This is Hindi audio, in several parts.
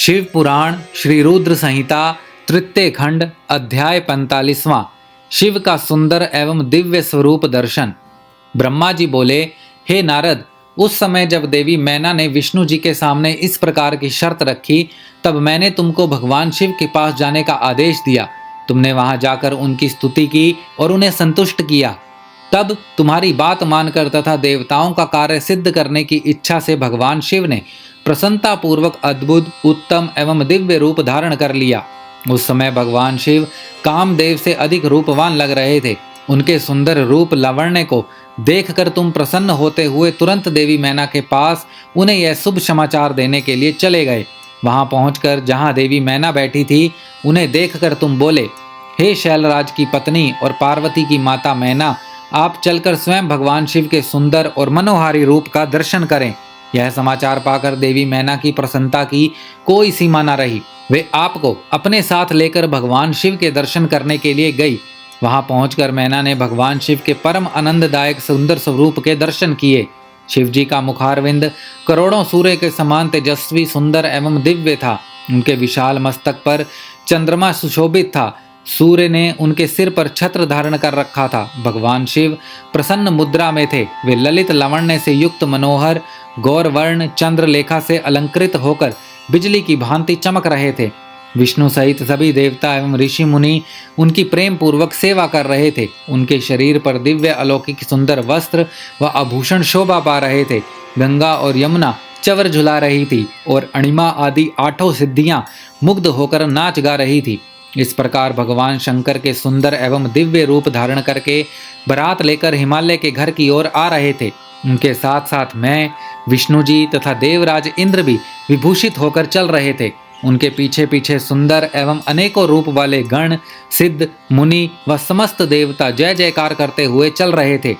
शिव पुराण श्री रुद्र संहिता तृतीय खंड अध्याय 45वां। शिव का सुंदर एवं दिव्य स्वरूप दर्शन। ब्रह्मा जी बोले, हे नारद, उस समय जब देवी मैना ने विष्णु जी के सामने इस प्रकार की शर्त रखी, तब मैंने तुमको भगवान शिव के पास जाने का आदेश दिया। तुमने वहां जाकर उनकी स्तुति की और उन्हें संतुष्ट किया। तब तुम्हारी बात मानकर तथा देवताओं का कार्य सिद्ध करने की इच्छा से भगवान शिव ने प्रसन्नता पूर्वक अद्भुत, उत्तम एवं दिव्य रूप धारण कर लिया। उस समय भगवान शिव कामदेव से अधिक रूपवान लग रहे थे। उनके सुंदर रूप लावण्य को देखकर तुम प्रसन्न होते हुए तुरंत देवी मैना के पास उन्हें यह शुभ समाचार देने के लिए चले गए। वहां पहुंचकर जहां देवी मैना बैठी थी, उन्हें देखकर तुम बोले, हे शैलराज की पत्नी और पार्वती की माता मैना, आप चलकर स्वयं भगवान शिव के सुंदर और मनोहारी रूप का दर्शन करें। यह समाचार पाकर देवी मैना की प्रसन्नता की कोई सीमा न रही। वे आपको अपने साथ लेकर भगवान शिव के दर्शन करने के लिए गई। वहां पहुंचकर मैना ने भगवान शिव के परम आनंददायक सुंदर स्वरूप के दर्शन किए। शिव जी का मुखारविंद करोड़ों सूर्य के समान तेजस्वी, सुंदर एवं दिव्य था। उनके विशाल मस्तक पर चंद्रमा सुशोभित था। सूर्य ने उनके सिर पर छत्र धारण कर रखा था। भगवान शिव प्रसन्न मुद्रा में थे। वे ललित लावण्य से युक्त मनोहर गौरवर्ण चंद्रलेखा से अलंकृत होकर बिजली की भांति चमक रहे थे। विष्णु सहित सभी देवता एवं ऋषि मुनि उनकी प्रेम पूर्वक सेवा कर रहे थे। उनके शरीर पर दिव्य अलौकिक सुंदर वस्त्र व आभूषण शोभा पा रहे थे। गंगा और यमुना चवर झुला रही थी और अणिमा आदि आठों सिद्धियां मुग्ध होकर नाच गा रही थी। इस प्रकार भगवान शंकर के सुंदर एवं दिव्य रूप धारण करके बारात लेकर हिमालय के घर की ओर आ रहे थे। उनके साथ साथ मैं, विष्णु जी तथा देवराज इंद्र भी विभूषित होकर चल रहे थे। उनके पीछे पीछे सुंदर एवं अनेकों रूप वाले गण, सिद्ध, मुनि व समस्त देवता जय जयकार करते हुए चल रहे थे।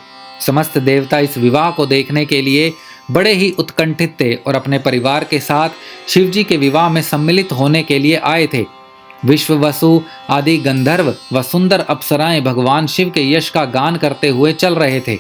समस्त देवता इस विवाह को देखने के लिए बड़े ही उत्कंठित थे और अपने परिवार के साथ शिव जी के विवाह में सम्मिलित होने के लिए आए थे। विश्व वसु आदि गंधर्व व सुंदर अप्सराएं भगवान शिव के यश का गान करते हुए चल रहे थे।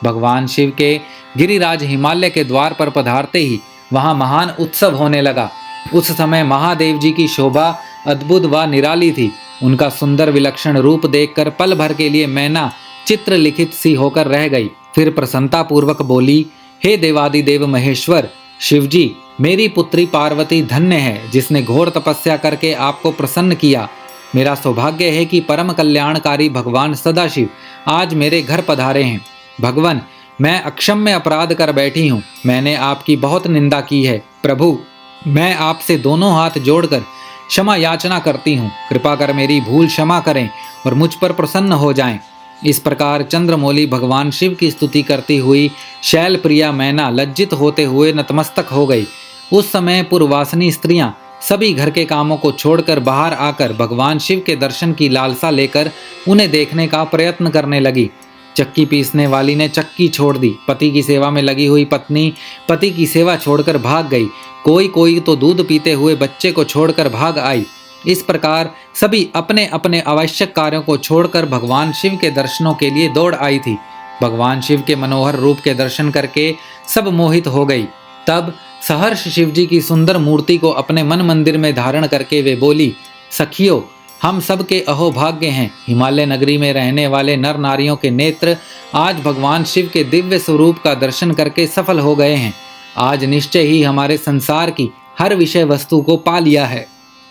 भगवान शिव के गिरिराज हिमालय के द्वार पर पधारते ही वहां महान उत्सव होने लगा। उस समय महादेव जी की शोभा अद्भुत व निराली थी। उनका सुंदर विलक्षण रूप देखकर पल भर के लिए मैना चित्र लिखित सी होकर रह गई। फिर प्रसन्नता पूर्वक बोली, हे देवादिदेव महेश्वर शिव जी, मेरी पुत्री पार्वती धन्य है, जिसने घोर तपस्या करके आपको प्रसन्न किया। मेरा सौभाग्य है कि परम कल्याणकारी भगवान सदाशिव आज मेरे घर पधारे हैं। भगवान, मैं अक्षम्य अपराध कर बैठी हूँ। मैंने आपकी बहुत निंदा की है। प्रभु, मैं आपसे दोनों हाथ जोड़कर क्षमा याचना करती हूँ। कृपा कर मेरी भूल क्षमा करें और मुझ पर प्रसन्न हो जाएं। इस प्रकार चंद्रमौली भगवान शिव की स्तुति करती हुई शैल प्रिया मैना लज्जित होते हुए नतमस्तक हो गई। उस समय पूर्ववासिनी स्त्रियां सभी घर के कामों को छोड़कर बाहर आकर भगवान शिव के दर्शन की लालसा लेकर उन्हें देखने का प्रयत्न करने लगी। चक्की पीसने वाली ने चक्की छोड़ दी। पति की सेवा में लगी हुई पत्नी पति की सेवा छोड़कर भाग गई। कोई तो दूध पीते हुए बच्चे को छोड़कर भाग आई। इस प्रकार सभी अपने अपने आवश्यक कार्यों को छोड़कर भगवान शिव के दर्शनों के लिए दौड़ आई थी। भगवान शिव के मनोहर रूप के दर्शन करके सब मोहित हो गई। तब सहर्ष शिव जी की सुंदर मूर्ति को अपने मन मंदिर में धारण करके वे बोली, सखियों, हम सब के अहोभाग्य हैं। हिमालय नगरी में रहने वाले नर नारियों के नेत्र आज भगवान शिव के दिव्य स्वरूप का दर्शन करके सफल हो गए हैं। आज निश्चय ही हमारे संसार की हर विषय वस्तु को पा लिया है।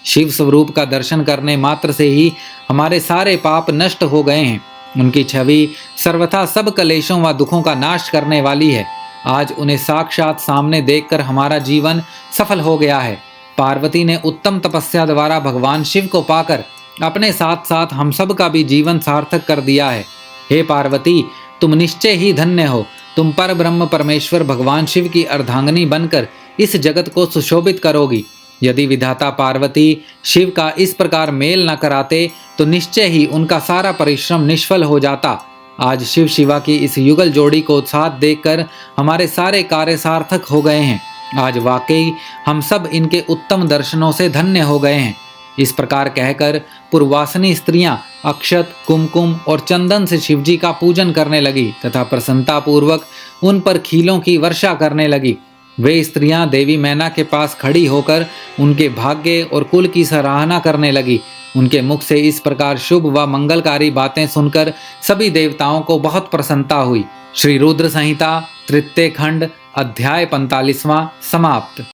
शिव स्वरूप का दर्शन करने मात्र से ही हमारे सारे पाप नष्ट हो गए हैं। उनकी छवि सर्वथा सब कलेशों व दुखों का नाश करने वाली है। आज उन्हें साक्षात सामने देखकर हमारा जीवन सफल हो गया है। पार्वती ने उत्तम तपस्या द्वारा भगवान शिव को पाकर अपने साथ साथ हम सब का भी जीवन सार्थक कर दिया है। हे पार्वती, तुम निश्चय ही धन्य हो। तुम पर ब्रह्म परमेश्वर भगवान शिव की अर्धांगिनी बनकर इस जगत को सुशोभित करोगी। यदि विधाता पार्वती शिव का इस प्रकार मेल न कराते तो निश्चय ही उनका सारा परिश्रम निष्फल हो जाता। आज शिव शिवा की इस युगल जोड़ी को साथ देखकर हमारे सारे कार्य सार्थक हो गए हैं। आज वाकई हम सब इनके उत्तम दर्शनों से धन्य हो गए हैं। इस प्रकार कहकर पूर्ववासिनी स्त्रियां अक्षत, कुमकुम और चंदन से शिवजी का पूजन करने लगी तथा प्रसन्नता पूर्वक उन पर खीलों की वर्षा करने लगी। वे स्त्रियां देवी मैना के पास खड़ी होकर उनके भाग्य और कुल की सराहना करने लगी। उनके मुख से इस प्रकार शुभ व मंगलकारी बातें सुनकर सभी देवताओं को बहुत प्रसन्नता हुई। श्री रुद्र संहिता तृतीय खंड अध्याय 45वां समाप्त।